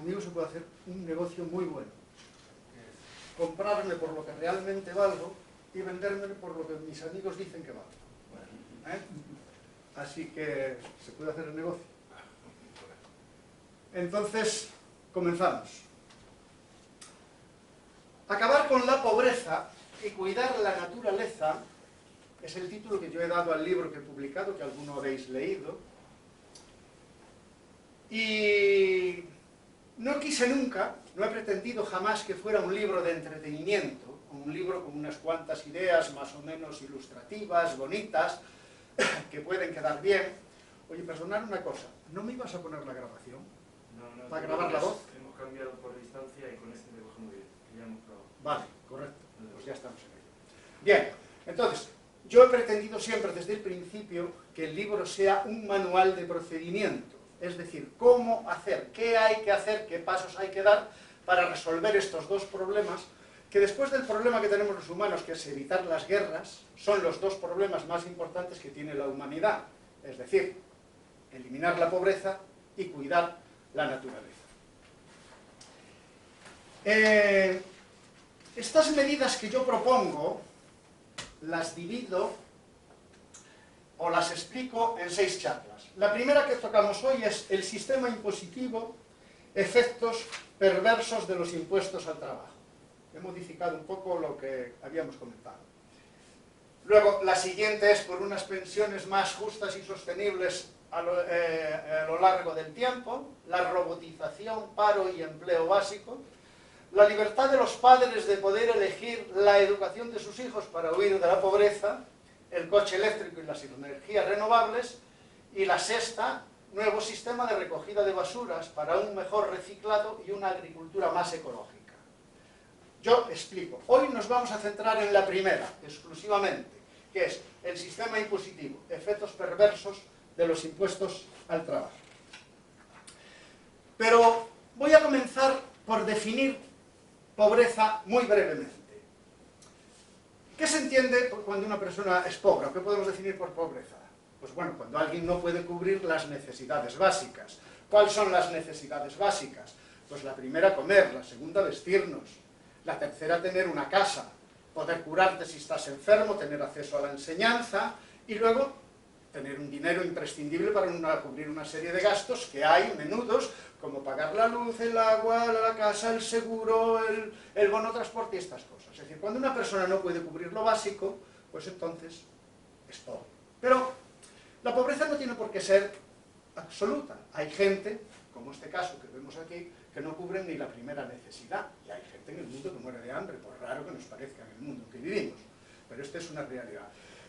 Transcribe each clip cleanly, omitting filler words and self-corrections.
conmigo se puede hacer un negocio muy bueno. Comprarme por lo que realmente valgo y venderme por lo que mis amigos dicen que valgo. Así que se puede hacer el negocio. Entonces, comenzamos. Acabar con la pobreza y cuidar la naturaleza es el título que yo he dado al libro que he publicado, que alguno habéis leído. Y no quise nunca, no he pretendido jamás que fuera un libro de entretenimiento, un libro con unas cuantas ideas más o menos ilustrativas, bonitas, que pueden quedar bien. Oye, perdonad una cosa, ¿no me ibas a poner la grabación? No, ¿Para grabar la voz? Hemos cambiado por distancia y con este me coge muy bien. Ya hemos probado. Vale, correcto, pues ya estamos en ello. Bien, entonces, yo he pretendido siempre desde el principio que el libro sea un manual de procedimiento, es decir, cómo hacer, qué hay que hacer, qué pasos hay que dar para resolver estos dos problemas, que después del problema que tenemos los humanos, que es evitar las guerras, son los dos problemas más importantes que tiene la humanidad, es decir, eliminar la pobreza y cuidar la naturaleza. Estas medidas que yo propongo las divido o las explico en 6 charlas. La primera que tocamos hoy es el sistema impositivo, efectos perversos de los impuestos al trabajo. He modificado un poco lo que habíamos comentado. Luego, la siguiente es por unas pensiones más justas y sostenibles a lo largo del tiempo, la robotización, paro y empleo básico, la libertad de los padres de poder elegir la educación de sus hijos para huir de la pobreza, el coche eléctrico y las energías renovables, y la sexta, nuevo sistema de recogida de basuras para un mejor reciclado y una agricultura más ecológica. Yo explico. Hoy nos vamos a centrar en la primera, exclusivamente, que es el sistema impositivo, efectos perversos de los impuestos al trabajo. Pero voy a comenzar por definir pobreza muy brevemente. ¿Qué se entiende cuando una persona es pobre? ¿Qué podemos definir por pobreza? Pues bueno, cuando alguien no puede cubrir las necesidades básicas. ¿Cuáles son las necesidades básicas? Pues la primera, comer; la segunda, vestirnos; la tercera, tener una casa; poder curarte si estás enfermo; tener acceso a la enseñanza; y luego tener un dinero imprescindible para cubrir una serie de gastos que hay menudos, como pagar la luz, el agua, la casa, el seguro, el bono transporte y estas cosas. Es decir, cuando una persona no puede cubrir lo básico, pues entonces es pobre. Pero la pobreza no tiene por qué ser absoluta. Hay gente, como este caso que vemos aquí, que no cubren ni la primera necesidad. Y hay gente en el mundo que muere de hambre, por raro que nos parezca en el mundo en que vivimos. Pero esta es una realidad.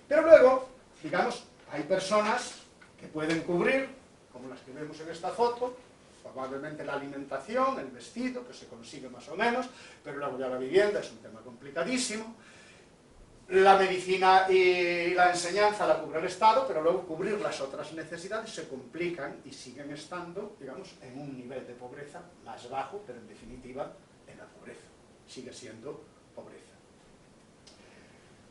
Pero luego, digamos, hay personas que pueden cubrir, como las que vemos en esta foto, probablemente la alimentación, el vestido, que se consigue más o menos, pero luego ya la vivienda es un tema complicadísimo. La medicina y la enseñanza la cubre el Estado, pero luego cubrir las otras necesidades se complican y siguen estando, digamos, en un nivel de pobreza más bajo, pero en definitiva en la pobreza. Sigue siendo pobreza.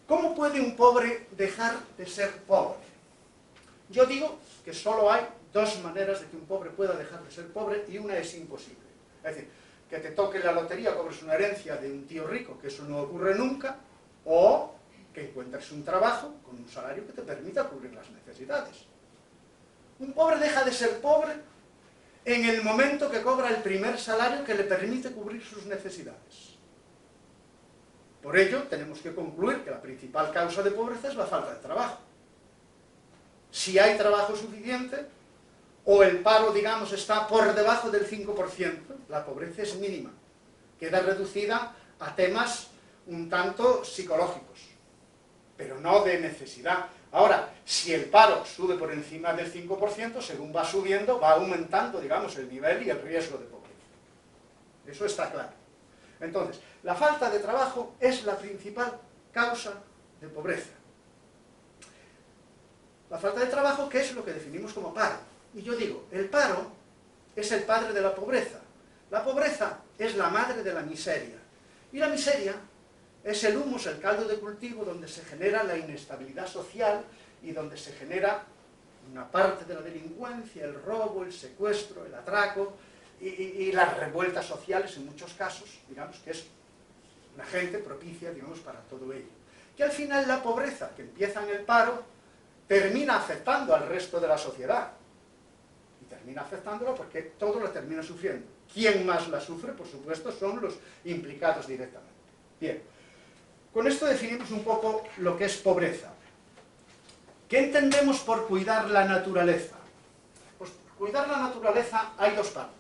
¿Cómo puede un pobre dejar de ser pobre? Yo digo que solo hay dos maneras de que un pobre pueda dejar de ser pobre, y una es imposible. Es decir, que te toque la lotería, cobres una herencia de un tío rico, que eso no ocurre nunca, o que encuentres un trabajo con un salario que te permita cubrir las necesidades. Un pobre deja de ser pobre en el momento que cobra el primer salario que le permite cubrir sus necesidades. Por ello, tenemos que concluir que la principal causa de pobreza es la falta de trabajo. Si hay trabajo suficiente, o el paro, digamos, está por debajo del 5%, la pobreza es mínima. Queda reducida a temas un tanto psicológicos, pero no de necesidad. Ahora, si el paro sube por encima del 5%, según va subiendo, va aumentando, digamos, el nivel y el riesgo de pobreza. Eso está claro. Entonces, la falta de trabajo es la principal causa de pobreza. La falta de trabajo, ¿qué es lo que definimos como paro? Y yo digo, el paro es el padre de la pobreza. La pobreza es la madre de la miseria. Y la miseria es el humus, el caldo de cultivo donde se genera la inestabilidad social y donde se genera una parte de la delincuencia, el robo, el secuestro, el atraco, y las revueltas sociales en muchos casos, digamos que es un agente propicia, digamos, para todo ello. Que al final la pobreza, que empieza en el paro, termina afectando al resto de la sociedad. Y termina afectándolo porque todo lo termina sufriendo. ¿Quién más la sufre? Por supuesto, son los implicados directamente. Bien, con esto definimos un poco lo que es pobreza. ¿Qué entendemos por cuidar la naturaleza? Pues cuidar la naturaleza hay dos partes.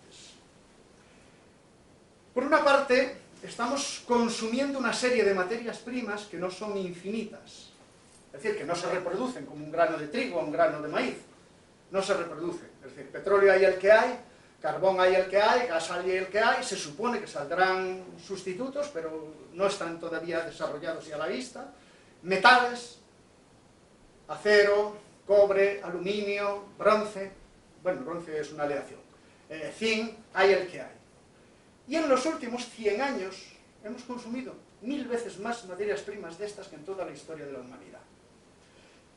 Por una parte, estamos consumiendo una serie de materias primas que no son infinitas. Es decir, que no se reproducen como un grano de trigo o un grano de maíz. No se reproducen. Es decir, petróleo hay el que hay, carbón hay el que hay, gas hay el que hay, se supone que saldrán sustitutos, pero no están todavía desarrollados y a la vista. Metales, acero, cobre, aluminio, bronce, bueno, bronce es una aleación, zinc, hay el que hay. Y en los últimos 100 años hemos consumido 1000 veces más materias primas de estas que en toda la historia de la humanidad.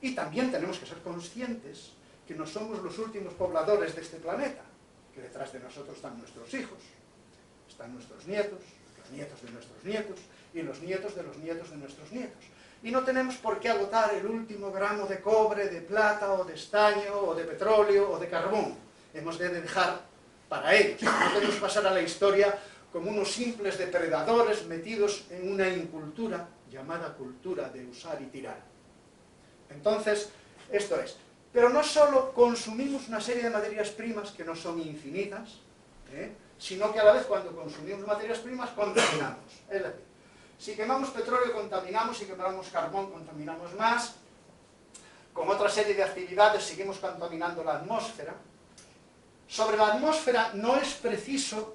Y también tenemos que ser conscientes que no somos los últimos pobladores de este planeta, que detrás de nosotros están nuestros hijos, están nuestros nietos, los nietos de nuestros nietos, y los nietos de los nietos de nuestros nietos. Y no tenemos por qué agotar el último gramo de cobre, de plata, o de estaño, o de petróleo, o de carbón. Hemos de dejar para ellos. No podemos pasar a la historia como unos simples depredadores metidos en una incultura llamada cultura de usar y tirar. Entonces, esto es. Pero no solo consumimos una serie de materias primas que no son infinitas, sino que a la vez cuando consumimos materias primas contaminamos. Es decir, si quemamos petróleo contaminamos, si quemamos carbón contaminamos más, con otra serie de actividades seguimos contaminando la atmósfera. Sobre la atmósfera no es preciso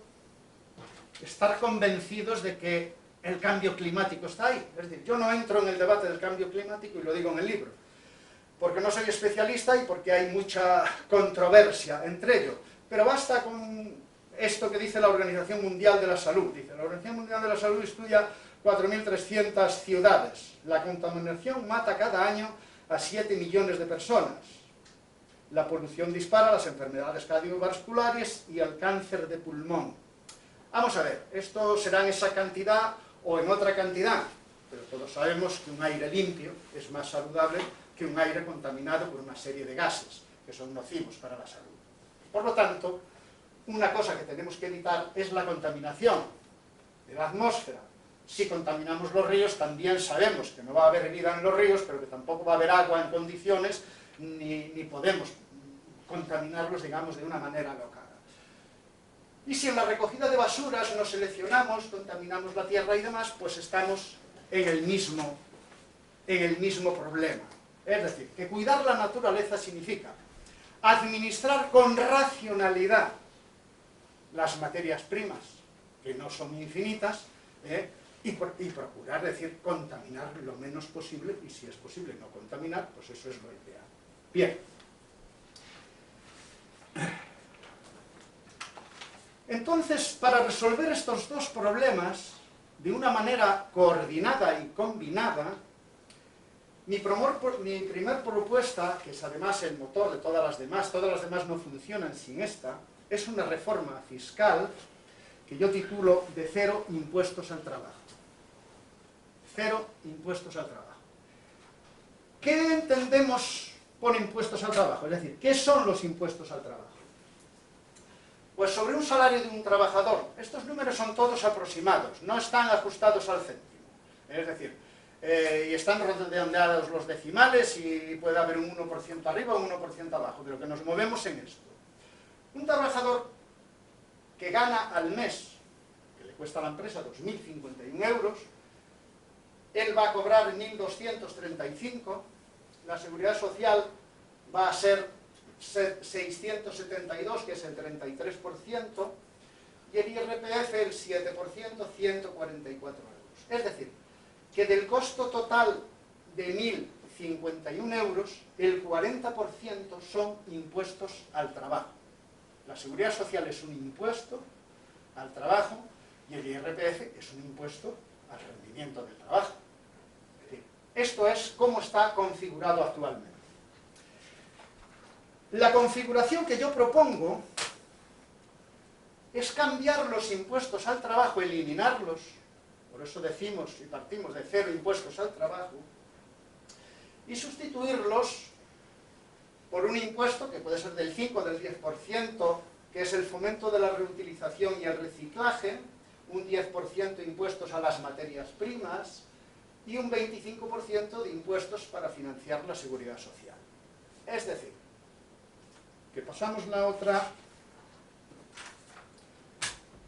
estar convencidos de que el cambio climático está ahí. Es decir, yo no entro en el debate del cambio climático y lo digo en el libro, porque no soy especialista y porque hay mucha controversia entre ellos. Pero basta con esto que dice la Organización Mundial de la Salud. Dice, la Organización Mundial de la Salud estudia 4.300 ciudades. La contaminación mata cada año a 7 millones de personas. La polución dispara las enfermedades cardiovasculares y el cáncer de pulmón. Vamos a ver, esto será en esa cantidad o en otra cantidad, pero todos sabemos que un aire limpio es más saludable que un aire contaminado por una serie de gases que son nocivos para la salud. Por lo tanto, una cosa que tenemos que evitar es la contaminación de la atmósfera. Si contaminamos los ríos, también sabemos que no va a haber vida en los ríos, pero que tampoco va a haber agua en condiciones, ni podemos contaminarlos, digamos, de una manera alocada. Y si en la recogida de basuras nos seleccionamos, contaminamos la tierra y demás, pues estamos en el mismo problema. Es decir, que cuidar la naturaleza significa administrar con racionalidad las materias primas, que no son infinitas, y procurar, es decir, contaminar lo menos posible, y si es posible no contaminar, pues eso es lo ideal. Bien. Entonces, para resolver estos dos problemas de una manera coordinada y combinada, mi primer propuesta, que es además el motor de todas las demás no funcionan sin esta, es una reforma fiscal que yo titulo de cero impuestos al trabajo. Cero impuestos al trabajo. ¿Qué entendemos por impuestos al trabajo? Es decir, ¿qué son los impuestos al trabajo? Pues sobre un salario de un trabajador, estos números son todos aproximados, no están ajustados al céntimo. Es decir, y están redondeados los decimales y puede haber un 1% arriba o un 1% abajo, de lo que nos movemos en esto. Un trabajador que gana al mes, que le cuesta a la empresa 2.051 euros, él va a cobrar 1.235, la seguridad social va a ser 672, que es el 33%, y el IRPF el 7%, 144 euros. Es decir, que del costo total de 1.051 euros, el 40% son impuestos al trabajo. La seguridad social es un impuesto al trabajo y el IRPF es un impuesto al rendimiento del trabajo. Es decir, esto es cómo está configurado actualmente. La configuración que yo propongo es cambiar los impuestos al trabajo, eliminarlos, por eso decimos y partimos de 0 impuestos al trabajo, y sustituirlos por un impuesto que puede ser del 5 o del 10%, que es el fomento de la reutilización y el reciclaje, un 10% de impuestos a las materias primas y un 25% de impuestos para financiar la seguridad social. Es decir, que pasamos la otra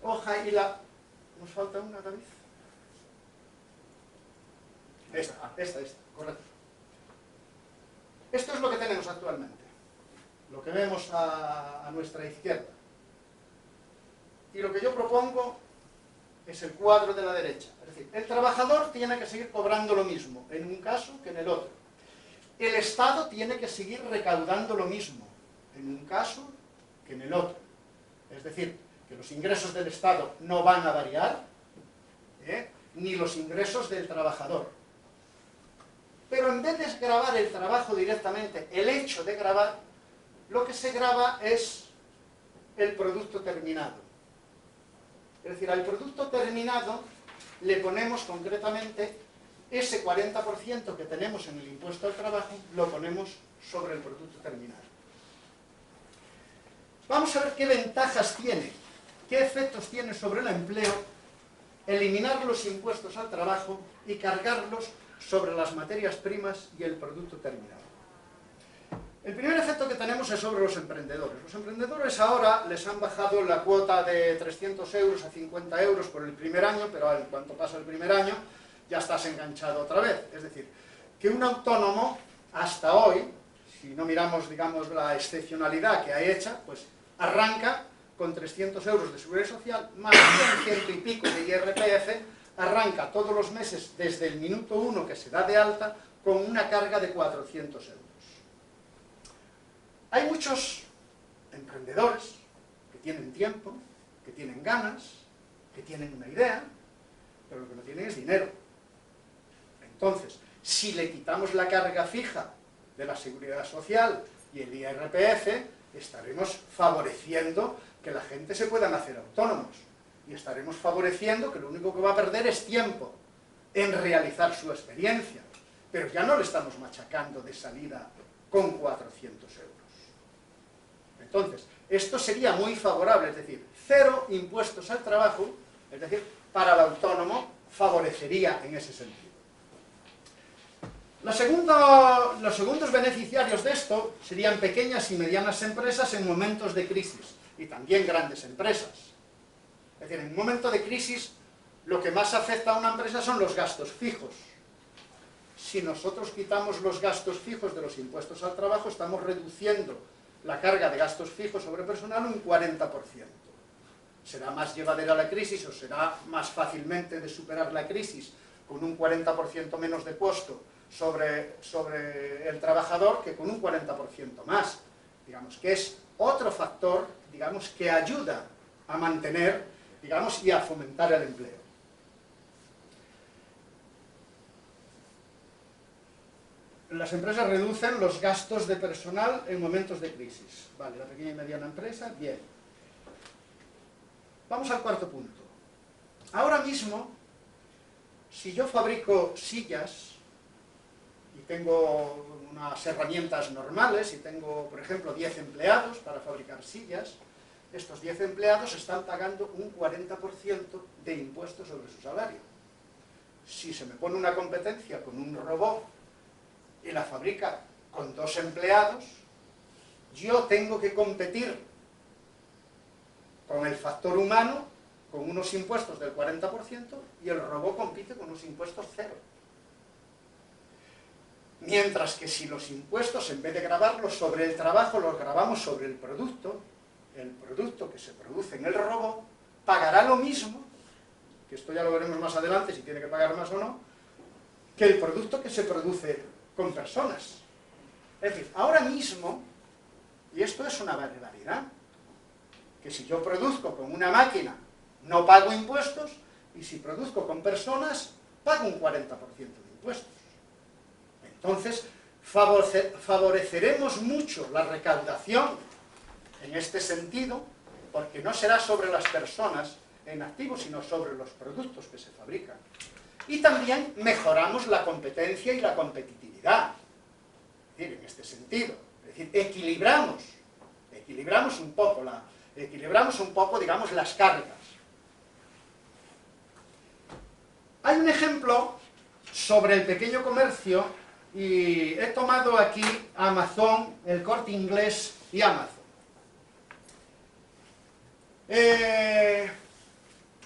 hoja y la... ¿Nos falta una, David? Esta, correcto. Esto es lo que tenemos actualmente, lo que vemos a nuestra izquierda. Y lo que yo propongo es el cuadro de la derecha. Es decir, el trabajador tiene que seguir cobrando lo mismo en un caso que en el otro. El Estado tiene que seguir recaudando lo mismo en un caso que en el otro. Es decir, que los ingresos del Estado no van a variar, ni los ingresos del trabajador. Pero en vez de gravar el trabajo directamente, el hecho de grabar, lo que se grava es el producto terminado. Es decir, al producto terminado le ponemos concretamente ese 40% que tenemos en el impuesto al trabajo, lo ponemos sobre el producto terminado. Vamos a ver qué ventajas tiene, qué efectos tiene sobre el empleo eliminar los impuestos al trabajo y cargarlos sobre las materias primas y el producto terminado. El primer efecto que tenemos es sobre los emprendedores. Los emprendedores ahora les han bajado la cuota de 300 euros a 50 euros por el primer año, pero en cuanto pasa el primer año ya estás enganchado otra vez. Es decir, que un autónomo hasta hoy, si no miramos, digamos, la excepcionalidad que hay hecha, pues arranca con 300 euros de seguridad social, más 100 y pico de IRPF, arranca todos los meses desde el minuto 1 que se da de alta con una carga de 400 euros. Hay muchos emprendedores que tienen tiempo, que tienen ganas, que tienen una idea, pero lo que no tienen es dinero. Entonces, si le quitamos la carga fija de la seguridad social y el IRPF, estaremos favoreciendo que la gente se puedan hacer autónomos. Y estaremos favoreciendo que lo único que va a perder es tiempo en realizar su experiencia. Pero ya no le estamos machacando de salida con 400 euros. Entonces, esto sería muy favorable, es decir, 0 impuestos al trabajo, es decir, para el autónomo favorecería en ese sentido. Los segundos beneficiarios de esto serían pequeñas y medianas empresas en momentos de crisis y también grandes empresas. Es decir, en un momento de crisis lo que más afecta a una empresa son los gastos fijos. Si nosotros quitamos los gastos fijos de los impuestos al trabajo, estamos reduciendo la carga de gastos fijos sobre personal un 40%. ¿Será más llevadera la crisis o será más fácilmente de superar la crisis con un 40% menos de costo sobre el trabajador que con un 40% más? Digamos que es otro factor, digamos, que ayuda a mantener, digamos, y a fomentar el empleo. Las empresas reducen los gastos de personal en momentos de crisis. Vale, la pequeña y mediana empresa, bien. Vamos al cuarto punto. Ahora mismo, si yo fabrico sillas y tengo unas herramientas normales y tengo, por ejemplo, 10 empleados para fabricar sillas, estos 10 empleados están pagando un 40% de impuestos sobre su salario. Si se me pone una competencia con un robot y la fabrica con 2 empleados, yo tengo que competir con el factor humano con unos impuestos del 40% y el robot compite con unos impuestos 0. Mientras que si los impuestos, en vez de gravarlos sobre el trabajo, los gravamos sobre el producto que se produce en el robot pagará lo mismo, que esto ya lo veremos más adelante, si tiene que pagar más o no, que el producto que se produce con personas. Es decir, ahora mismo, y esto es una barbaridad, que si yo produzco con una máquina no pago impuestos, y si produzco con personas pago un 40% de impuestos. Entonces, favoreceremos mucho la recaudación en este sentido, porque no será sobre las personas en activo, sino sobre los productos que se fabrican. Y también mejoramos la competencia y la competitividad. Es decir, en este sentido. Es decir, equilibramos un poco, digamos, las cargas. Hay un ejemplo sobre el pequeño comercio, y he tomado aquí Amazon, el Corte Inglés y Amazon.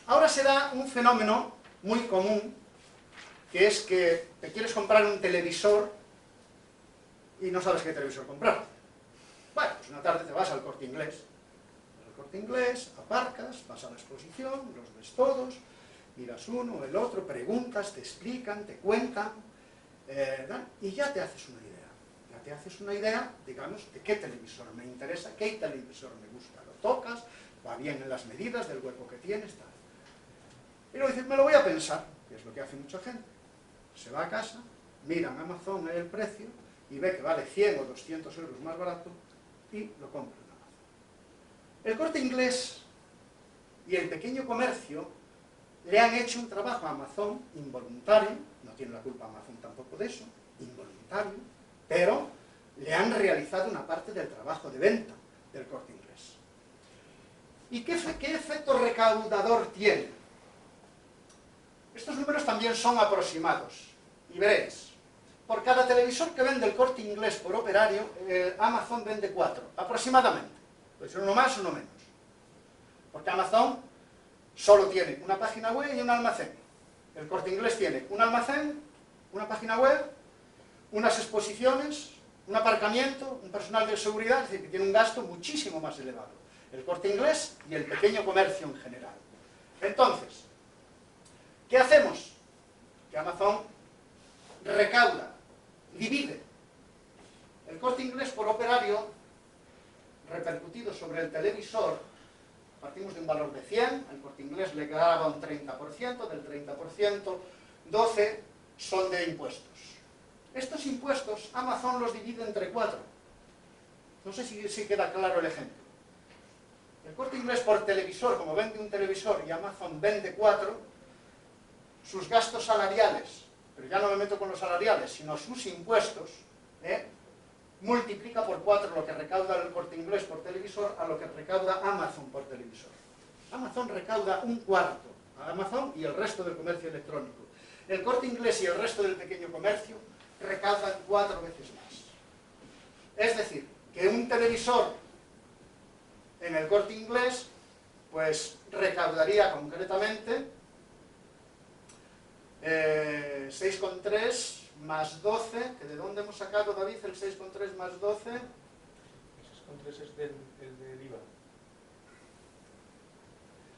Ahora se da un fenómeno muy común, que es que te quieres comprar un televisor y no sabes qué televisor comprar. Bueno, pues una tarde te vas al Corte Inglés. Vas al Corte Inglés, aparcas, vas a la exposición, los ves todos, miras uno, el otro, preguntas, te explican, te cuentan, y ya te haces una idea. Ya te haces una idea, digamos, de qué televisor me interesa, qué televisor me gusta. Lo tocas, va bien en las medidas del hueco que tienes, tal. Y luego dices, me lo voy a pensar, que es lo que hace mucha gente. Se va a casa, mira en Amazon el precio, y ve que vale 100 o 200 euros más barato, y lo compra en Amazon. El Corte Inglés y el pequeño comercio le han hecho un trabajo a Amazon involuntario, no tiene la culpa Amazon tampoco de eso, involuntario, pero le han realizado una parte del trabajo de venta del Corte Inglés. ¿Y qué efecto recaudador tiene? Estos números también son aproximados, y veréis. Por cada televisor que vende el Corte Inglés por operario, Amazon vende 4, aproximadamente. Puede ser uno más o uno menos. Porque Amazon solo tiene una página web y un almacén. El Corte Inglés tiene un almacén, una página web, unas exposiciones, un aparcamiento, un personal de seguridad, es decir, que tiene un gasto muchísimo más elevado. El Corte Inglés y el pequeño comercio en general. Entonces, ¿qué hacemos? Que Amazon recauda, divide el Corte Inglés por operario repercutido sobre el televisor. Partimos de un valor de 100, el Corte Inglés le graba un 30%, del 30%, 12 son de impuestos. Estos impuestos Amazon los divide entre 4. No sé si queda claro el ejemplo. El Corte Inglés por televisor, como vende un televisor y Amazon vende 4, sus gastos salariales, pero ya no me meto con los salariales, sino sus impuestos, multiplica por 4 lo que recauda el Corte Inglés por televisor a lo que recauda Amazon por televisor. Amazon recauda un cuarto, Amazon y el resto del comercio electrónico. El Corte Inglés y el resto del pequeño comercio recaudan 4 veces más. Es decir, que un televisor en el Corte Inglés, pues recaudaría concretamente 6,3 más 12, que ¿de dónde hemos sacado, David, el 6,3 más 12? El 6,3 es el del IVA.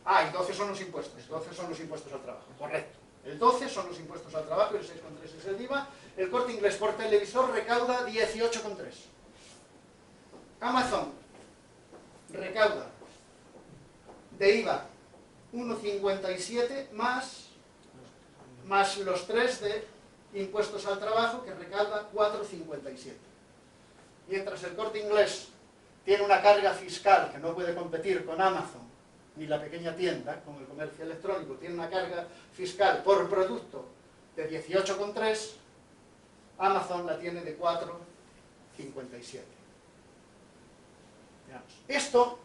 Ah, y 12 son los impuestos, 12 son los impuestos al trabajo, correcto. El 12 son los impuestos al trabajo y el 6,3 es el IVA. El Corte Inglés por televisor recauda 18,3. Amazon recauda de IVA 1,57 más los 3 de impuestos al trabajo, que recauda 4,57. Mientras el Corte Inglés tiene una carga fiscal que no puede competir con Amazon ni la pequeña tienda, con el comercio electrónico, tiene una carga fiscal por producto de 18,3, Amazon la tiene de 4,57. Esto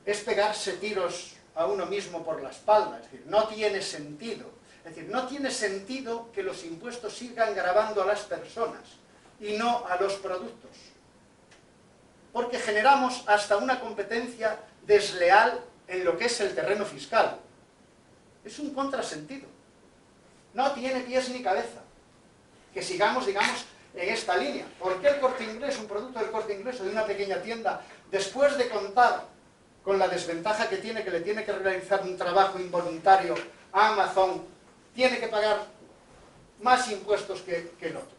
es pegarse tiros a uno mismo por la espalda, es decir, no tiene sentido. Es decir, no tiene sentido que los impuestos sigan gravando a las personas y no a los productos. Porque generamos hasta una competencia desleal en lo que es el terreno fiscal. Es un contrasentido. No tiene pies ni cabeza que sigamos, digamos, en esta línea. ¿Por qué el Corte Inglés, un producto del Corte Inglés o de una pequeña tienda, después de contar con la desventaja que tiene, que le tiene que realizar un trabajo involuntario a Amazon, tiene que pagar más impuestos que el otro?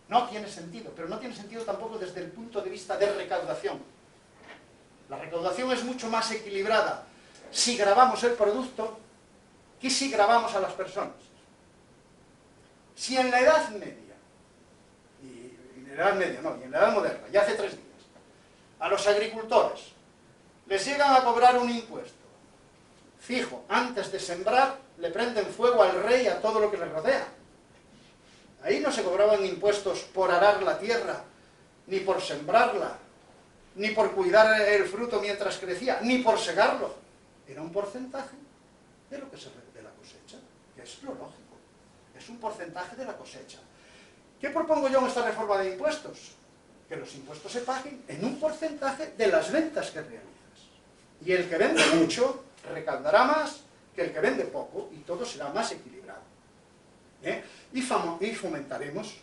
No tiene sentido, pero no tiene sentido tampoco desde el punto de vista de recaudación. La recaudación es mucho más equilibrada si gravamos el producto que si gravamos a las personas. Si en la Edad Media, y en la Edad Media no, y en la Edad Moderna, ya hace 3 días, a los agricultores les llegan a cobrar un impuesto fijo, antes de sembrar, le prenden fuego al rey y a todo lo que le rodea. Ahí no se cobraban impuestos por arar la tierra, ni por sembrarla, ni por cuidar el fruto mientras crecía, ni por segarlo. Era un porcentaje de lo que de la cosecha, que es lo lógico. Es un porcentaje de la cosecha. ¿Qué propongo yo en esta reforma de impuestos? Que los impuestos se paguen en un porcentaje de las ventas que realizas. Y el que vende mucho recaudará más que el que vende poco, y todo será más equilibrado. Y fomentaremos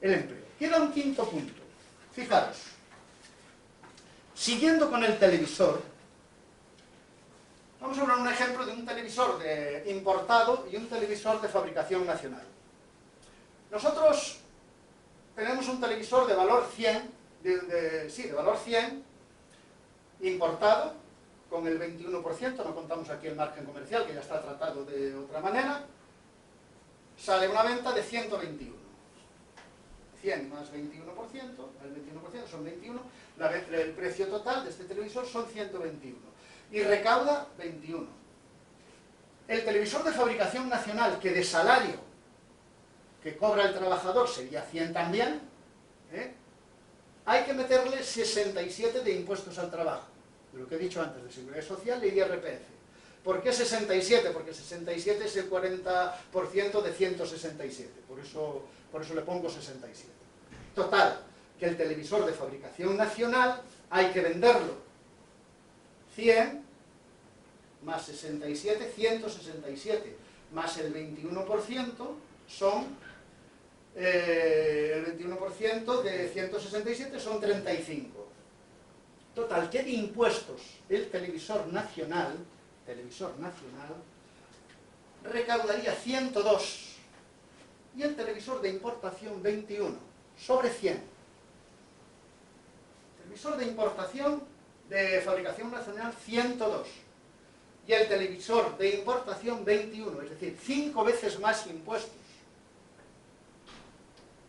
el empleo. Queda un quinto punto. Fijaros, siguiendo con el televisor, vamos a hablar un ejemplo de un televisor importado y un televisor de fabricación nacional. Nosotros tenemos un televisor de valor 100, de valor 100, importado, con el 21%, no contamos aquí el margen comercial, que ya está tratado de otra manera, sale una venta de 121. 100 más 21%, el 21% son 21, el precio total de este televisor son 121. Y recauda 21. El televisor de fabricación nacional, que de salario que cobra el trabajador sería 100 también, hay que meterle 67 de impuestos al trabajo. De lo que he dicho antes, de Seguridad Social y IRPF. ¿Por qué 67? Porque 67 es el 40% de 167. Por eso le pongo 67. Total, que el televisor de fabricación nacional hay que venderlo 100 más 67, 167, más el 21% son, el 21% de 167 son 35. Total, que de impuestos el televisor nacional recaudaría 102 y el televisor de importación 21 sobre 100. Televisor de importación de fabricación nacional 102 y el televisor de importación 21, es decir, 5 veces más impuestos.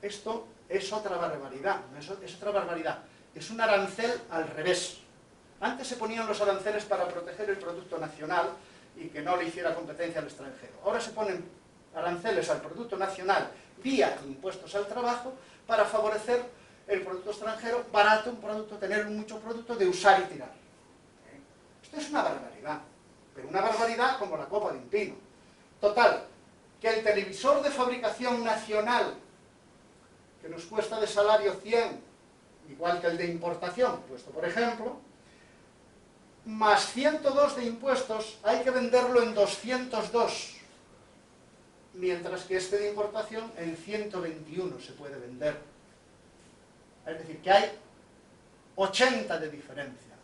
Esto es otra barbaridad, es otra barbaridad. Es un arancel al revés. Antes se ponían los aranceles para proteger el producto nacional y que no le hiciera competencia al extranjero. Ahora se ponen aranceles al producto nacional vía impuestos al trabajo para favorecer el producto extranjero barato, tener mucho producto de usar y tirar. Esto es una barbaridad, pero una barbaridad como la copa de un pino. Total, que el televisor de fabricación nacional, que nos cuesta de salario 100, igual que el de importación, puesto por ejemplo, más 102 de impuestos, hay que venderlo en 202, mientras que este de importación en 121 se puede vender. Es decir, que hay 80 de diferencia.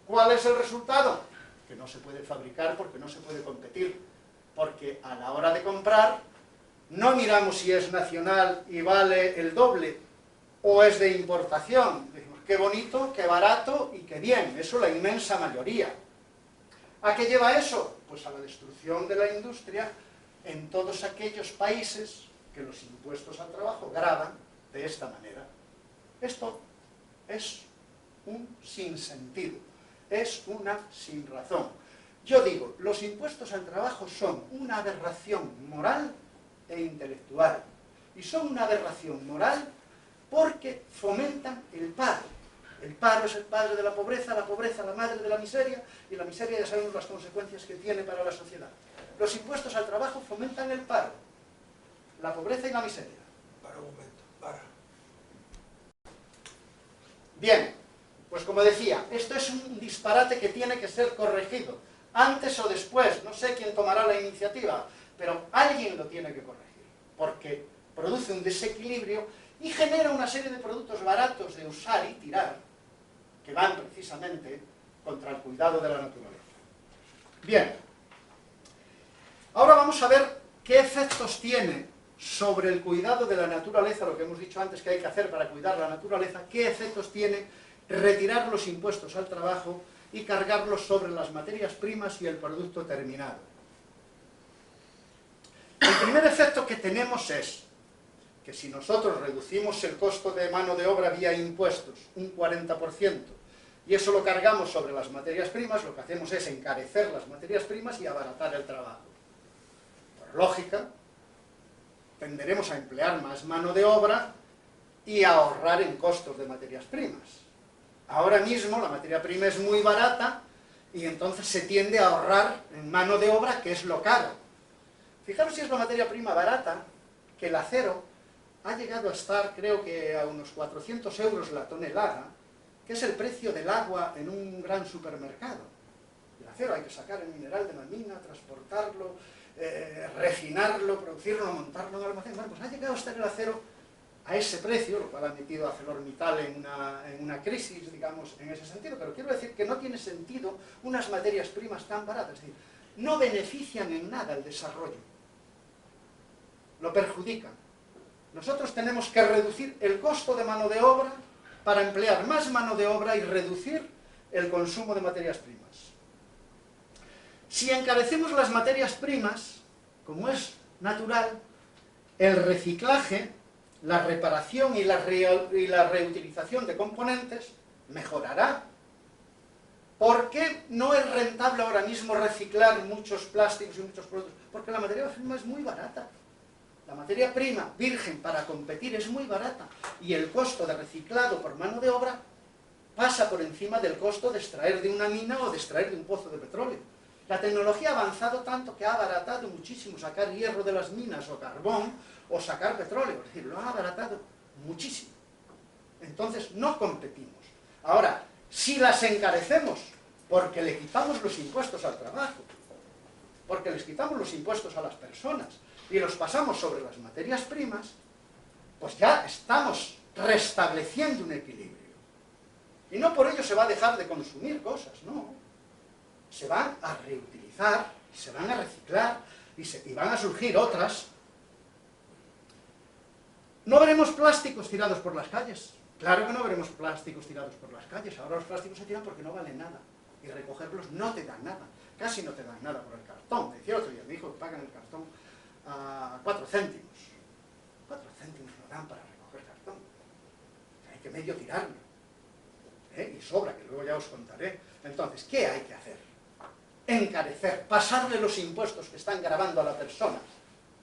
¿Cuál es el resultado? Que no se puede fabricar porque no se puede competir, porque a la hora de comprar no miramos si es nacional y vale el doble, o es de importación. Decimos, qué bonito, qué barato y qué bien. Eso la inmensa mayoría. ¿A qué lleva eso? Pues a la destrucción de la industria en todos aquellos países que los impuestos al trabajo gravan de esta manera. Esto es un sinsentido, es una sinrazón. Yo digo, los impuestos al trabajo son una aberración moral e intelectual. Y son una aberración moral porque fomentan el paro. El paro es el padre de la pobreza la madre de la miseria, y la miseria ya sabemos las consecuencias que tiene para la sociedad. Los impuestos al trabajo fomentan el paro, la pobreza y la miseria. Para un momento, para. Bien, pues como decía, esto es un disparate que tiene que ser corregido, antes o después, no sé quién tomará la iniciativa, pero alguien lo tiene que corregir, porque produce un desequilibrio y genera una serie de productos baratos de usar y tirar, que van precisamente contra el cuidado de la naturaleza. Bien, ahora vamos a ver qué efectos tiene sobre el cuidado de la naturaleza, lo que hemos dicho antes que hay que hacer para cuidar la naturaleza, qué efectos tiene retirar los impuestos al trabajo y cargarlos sobre las materias primas y el producto terminado. El primer efecto que tenemos es que si nosotros reducimos el costo de mano de obra vía impuestos un 40% y eso lo cargamos sobre las materias primas, lo que hacemos es encarecer las materias primas y abaratar el trabajo. Por lógica, tenderemos a emplear más mano de obra y a ahorrar en costos de materias primas. Ahora mismo la materia prima es muy barata y entonces se tiende a ahorrar en mano de obra, que es lo caro. Fijaros si es la materia prima barata, que el acero ha llegado a estar, creo que a unos 400 euros la tonelada, que es el precio del agua en un gran supermercado. El acero hay que sacar el mineral de la mina, transportarlo, refinarlo, producirlo, montarlo en almacén. Bueno, pues ha llegado a estar el acero a ese precio, lo cual ha metido a ArcelorMittal en una crisis, digamos, en ese sentido. Pero quiero decir que no tiene sentido unas materias primas tan baratas. Es decir, no benefician en nada el desarrollo, lo perjudican. Nosotros tenemos que reducir el costo de mano de obra para emplear más mano de obra y reducir el consumo de materias primas. Si encarecemos las materias primas, como es natural, el reciclaje, la reparación y la reutilización de componentes mejorará. ¿Por qué no es rentable ahora mismo reciclar muchos plásticos y muchos productos? Porque la materia prima es muy barata. La materia prima virgen para competir es muy barata y el costo de reciclado por mano de obra pasa por encima del costo de extraer de una mina o de extraer de un pozo de petróleo. La tecnología ha avanzado tanto que ha abaratado muchísimo sacar hierro de las minas o carbón o sacar petróleo, es decir, lo ha abaratado muchísimo. Entonces no competimos. Ahora, si las encarecemos porque le quitamos los impuestos al trabajo, porque les quitamos los impuestos a las personas y los pasamos sobre las materias primas, pues ya estamos restableciendo un equilibrio. Y no por ello se va a dejar de consumir cosas, no. Se van a reutilizar, se van a reciclar y van a surgir otras. ¿No veremos plásticos tirados por las calles? Claro que no veremos plásticos tirados por las calles. Ahora los plásticos se tiran porque no valen nada. Y recogerlos no te dan nada. Casi no te dan nada por el cartón. Decía otro día, me dijo que pagan el cartón a 4 céntimos. 4 céntimos no dan para recoger cartón. Hay que medio tirarlo. Y sobra, que luego ya os contaré. Entonces, ¿qué hay que hacer? Encarecer, pasarle los impuestos que están gravando a la persona,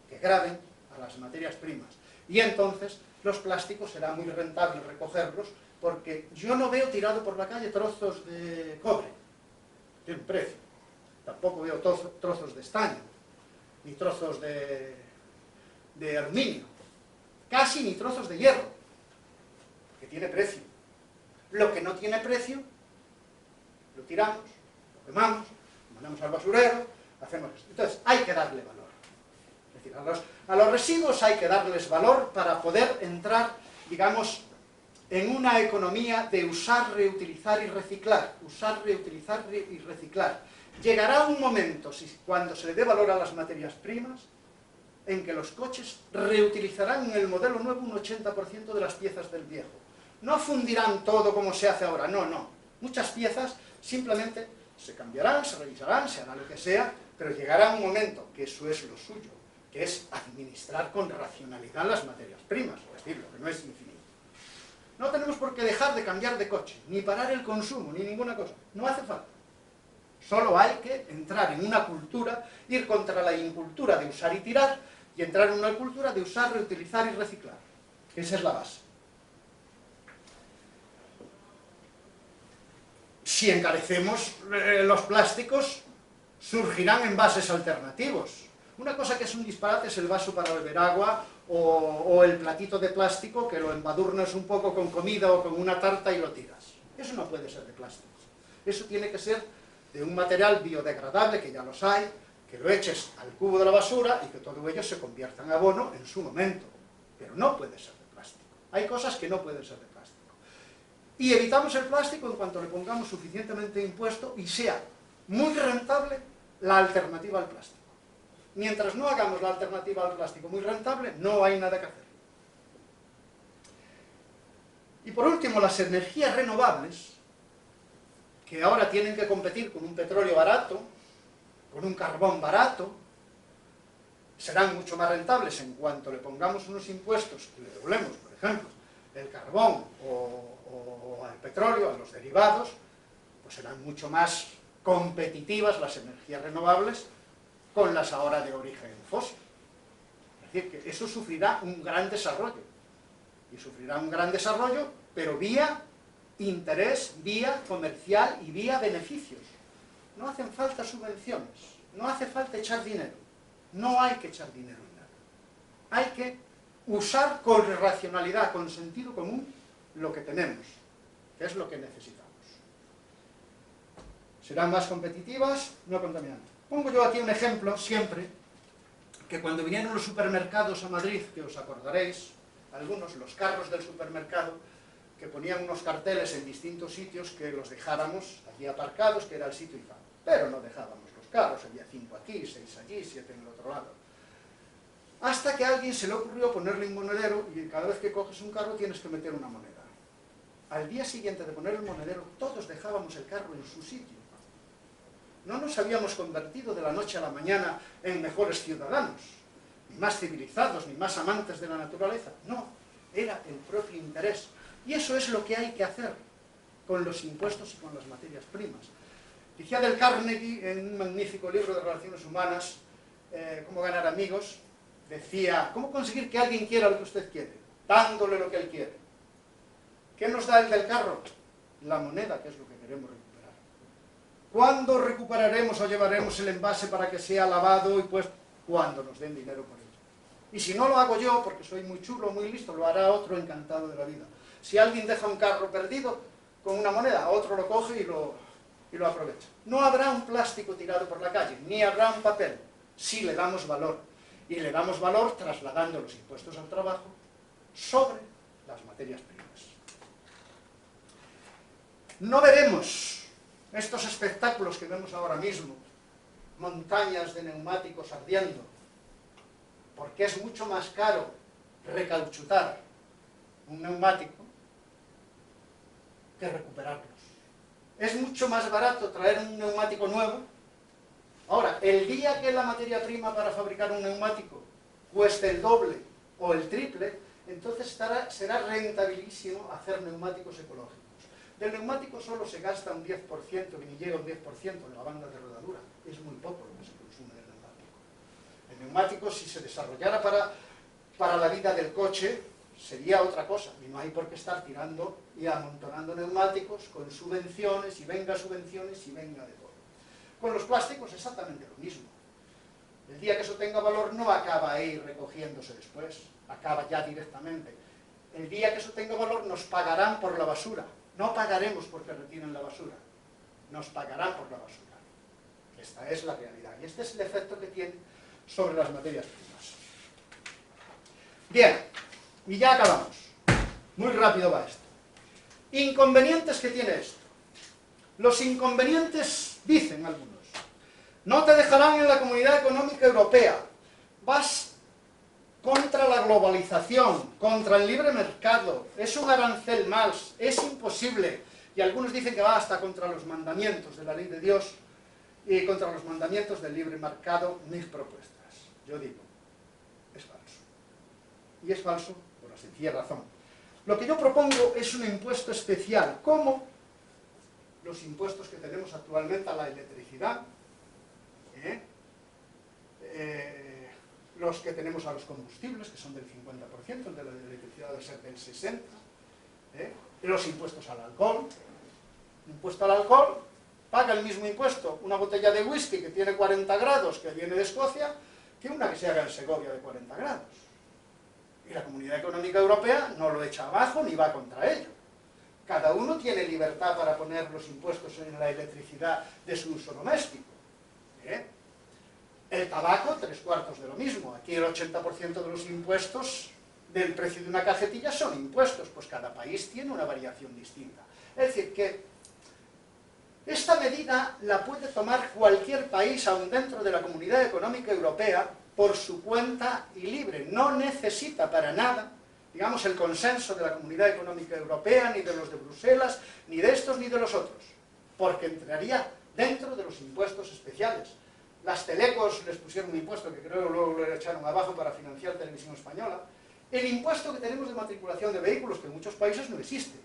que graven a las materias primas. Y entonces los plásticos será muy rentable recogerlos, porque yo no veo tirado por la calle trozos de cobre, tiene un precio. Tampoco veo trozos de estaño, ni trozos de aluminio, casi ni trozos de hierro, que tiene precio. Lo que no tiene precio, lo tiramos, lo quemamos, lo mandamos al basurero, hacemos esto. Entonces, hay que darle valor. Es decir, a los residuos hay que darles valor para poder entrar, digamos, en una economía de usar, reutilizar y reciclar. Usar, reutilizar y reciclar. Llegará un momento, cuando se le dé valor a las materias primas, en que los coches reutilizarán en el modelo nuevo un 80% de las piezas del viejo. No fundirán todo como se hace ahora, no, no. Muchas piezas simplemente se cambiarán, se revisarán, se hará lo que sea, pero llegará un momento, que eso es lo suyo, que es administrar con racionalidad las materias primas, es decir, lo que no es infinito. No tenemos por qué dejar de cambiar de coche, ni parar el consumo, ni ninguna cosa. No hace falta. Solo hay que entrar en una cultura, ir contra la incultura de usar y tirar, y entrar en una cultura de usar, reutilizar y reciclar. Esa es la base. Si encarecemos los plásticos, surgirán envases alternativos. Una cosa que es un disparate es el vaso para beber agua o el platito de plástico que lo embadurnas un poco con comida o con una tarta y lo tiras. Eso no puede ser de plástico. Eso tiene que ser de un material biodegradable, que ya los hay, que lo eches al cubo de la basura y que todo ello se convierta en abono en su momento. Pero no puede ser de plástico. Hay cosas que no pueden ser de plástico. Y evitamos el plástico en cuanto le pongamos suficientemente impuesto y sea muy rentable la alternativa al plástico. Mientras no hagamos la alternativa al plástico muy rentable, no hay nada que hacer. Y por último, las energías renovables, que ahora tienen que competir con un petróleo barato, con un carbón barato, serán mucho más rentables en cuanto le pongamos unos impuestos que le doblemos, por ejemplo, el carbón o al petróleo, a los derivados, pues serán mucho más competitivas las energías renovables con las ahora de origen fósil. Es decir, que eso sufrirá un gran desarrollo. Y sufrirá un gran desarrollo, pero vía interés, vía comercial y vía beneficios. No hacen falta subvenciones, no hace falta echar dinero. No hay que echar dinero en nada. Hay que usar con racionalidad, con sentido común, lo que tenemos, que es lo que necesitamos. Serán más competitivas, no contaminantes. Pongo yo aquí un ejemplo, siempre, que cuando vinieron los supermercados a Madrid, que os acordaréis, algunos, los carros del supermercado, que ponían unos carteles en distintos sitios que los dejáramos allí aparcados, que era el sitio ideal. Pero no dejábamos los carros, había 5 aquí, 6 allí, 7 en el otro lado. Hasta que a alguien se le ocurrió ponerle un monedero, y cada vez que coges un carro tienes que meter una moneda. Al día siguiente de poner el monedero, todos dejábamos el carro en su sitio. No nos habíamos convertido de la noche a la mañana en mejores ciudadanos, ni más civilizados, ni más amantes de la naturaleza. No, era el propio interés. Y eso es lo que hay que hacer con los impuestos y con las materias primas. Decía Del Carnegie, en un magnífico libro de Relaciones Humanas, Cómo ganar amigos, decía, ¿cómo conseguir que alguien quiera lo que usted quiere? Dándole lo que él quiere. ¿Qué nos da el del carro? La moneda, que es lo que queremos recuperar. ¿Cuándo recuperaremos o llevaremos el envase para que sea lavado? Y pues, cuando nos den dinero por ello. Y si no lo hago yo, porque soy muy chulo, muy listo, lo hará otro encantado de la vida. Si alguien deja un carro perdido con una moneda, otro lo coge y lo aprovecha. No habrá un plástico tirado por la calle, ni habrá un papel, si le damos valor. Y le damos valor trasladando los impuestos al trabajo sobre las materias primas. No veremos estos espectáculos que vemos ahora mismo, montañas de neumáticos ardiendo, porque es mucho más caro recauchutar un neumático que recuperarlos. Es mucho más barato traer un neumático nuevo. Ahora, el día que la materia prima para fabricar un neumático cueste el doble o el triple, entonces será rentabilísimo hacer neumáticos ecológicos. Del neumático solo se gasta un 10%, ni llega un 10% de la banda de rodadura. Es muy poco lo que se consume del neumático. El neumático, si se desarrollara para la vida del coche, sería otra cosa. Y no hay por qué estar tirando y amontonando neumáticos con subvenciones, y venga subvenciones, y venga de todo. Con los plásticos exactamente lo mismo. El día que eso tenga valor no acaba ahí recogiéndose después, acaba ya directamente. El día que eso tenga valor nos pagarán por la basura. No pagaremos porque retiren la basura, nos pagarán por la basura. Esta es la realidad y este es el efecto que tiene sobre las materias primas. Bien, y ya acabamos. Muy rápido va esto. Inconvenientes que tiene esto. Los inconvenientes, dicen algunos, no te dejarán en la Comunidad Económica Europea, vas contra la globalización, contra el libre mercado, es un arancel más, es imposible. Y algunos dicen que va hasta contra los mandamientos de la ley de Dios y contra los mandamientos del libre mercado, mis propuestas. Yo digo, es falso. Y es falso por la sencilla razón. Lo que yo propongo es un impuesto especial, como los impuestos que tenemos actualmente a la electricidad, los que tenemos a los combustibles, que son del 50%, el de la electricidad debe ser del 60%, los impuestos al alcohol. Impuesto al alcohol, paga el mismo impuesto una botella de whisky que tiene 40 grados, que viene de Escocia, que una que se haga en Segovia de 40 grados. Y la Comunidad Económica Europea no lo echa abajo ni va contra ello. Cada uno tiene libertad para poner los impuestos en la electricidad de su uso doméstico. El tabaco, 3/4 de lo mismo. Aquí el 80% de los impuestos del precio de una cajetilla son impuestos, pues cada país tiene una variación distinta. Es decir, que esta medida la puede tomar cualquier país, aun dentro de la Comunidad Económica Europea, por su cuenta y libre. No necesita para nada, digamos, el consenso de la Comunidad Económica Europea, ni de los de Bruselas, ni de estos ni de los otros, porque entraría dentro de los impuestos especiales. Las telecos les pusieron un impuesto que creo luego lo echaron abajo para financiar Televisión Española. El impuesto que tenemos de matriculación de vehículos, que en muchos países no existe.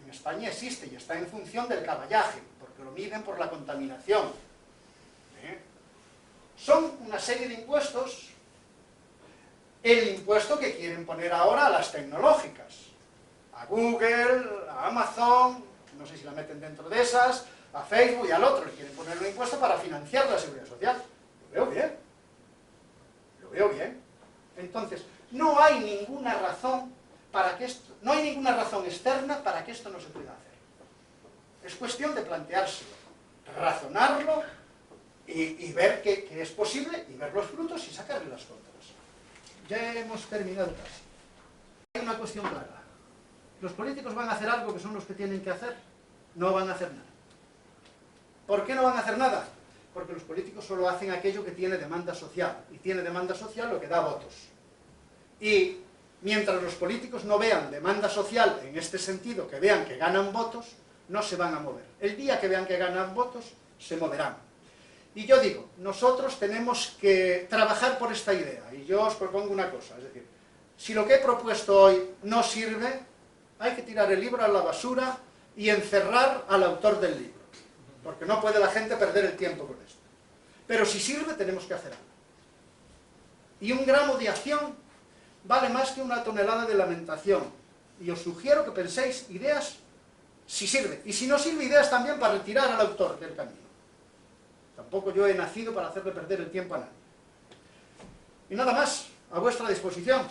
En España existe y está en función del caballaje, porque lo miden por la contaminación. Son una serie de impuestos, el impuesto que quieren poner ahora a las tecnológicas, a Google, a Amazon, no sé si la meten dentro de esas, a Facebook y al otro, le quieren poner un impuesto para financiar la seguridad social. Lo veo bien. Lo veo bien. Entonces, no hay ninguna razón para que esto, no hay ninguna razón externa para que esto no se pueda hacer. Es cuestión de planteárselo, razonarlo y ver que es posible y ver los frutos y sacarle las contras. Ya hemos terminado casi. Hay una cuestión clara. ¿Los políticos van a hacer algo que son los que tienen que hacer? No van a hacer nada. ¿Por qué no van a hacer nada? Porque los políticos solo hacen aquello que tiene demanda social. Y tiene demanda social lo que da votos. Y mientras los políticos no vean demanda social en este sentido, que vean que ganan votos, no se van a mover. El día que vean que ganan votos, se moverán. Y yo digo, nosotros tenemos que trabajar por esta idea. Y yo os propongo una cosa, es decir, si lo que he propuesto hoy no sirve, hay que tirar el libro a la basura y encerrar al autor del libro. Porque no puede la gente perder el tiempo con esto. Pero si sirve, tenemos que hacer algo. Y un gramo de acción vale más que una tonelada de lamentación. Y os sugiero que penséis ideas si sirve. Y si no sirve, ideas también para retirar al autor del camino. Tampoco yo he nacido para hacerle perder el tiempo a nadie. Y nada más, a vuestra disposición.